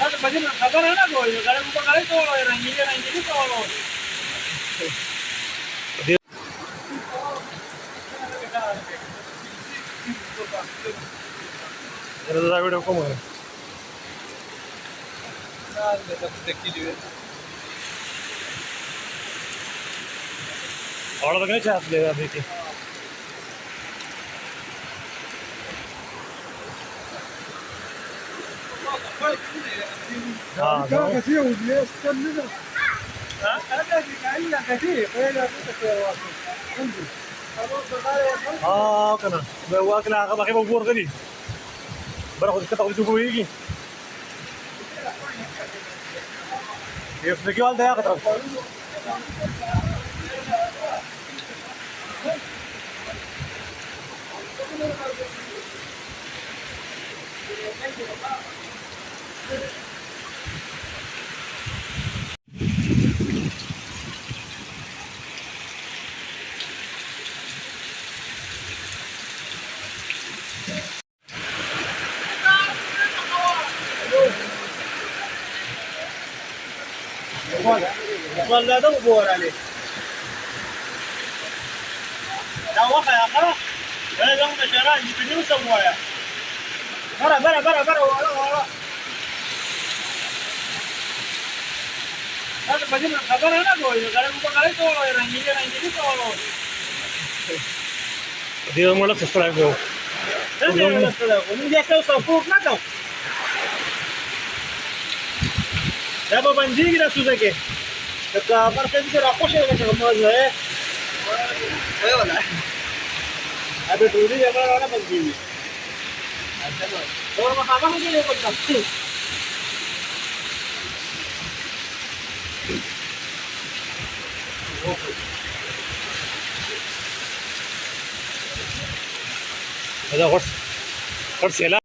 પછી ખબર હે ને કોઈ ઘરે ઉપર કરે તો રંગીલી તો Video como es. Ahora lo que echas le das aquí. हाँ कैसी होगी है करने का हाँ كنا واكل عقب أخي بقول غني بروح كده أقول شو يجي يفلكي والده يا قطر والله ده بور عليه لا واقع يا اخي انا لو شران يبني سوايا برا ورا هذا بدل خبر انا کوئی غره ऊपर करे तो रंगीली तो Dios me lo extraño. un día que usó fuk na to da bandigi da su zake da par ke se rakoše da se maz है है वाला अबे टूरी जगह वाला bandigi और मकामा के लिए कुछ रखती هذا غرس غرس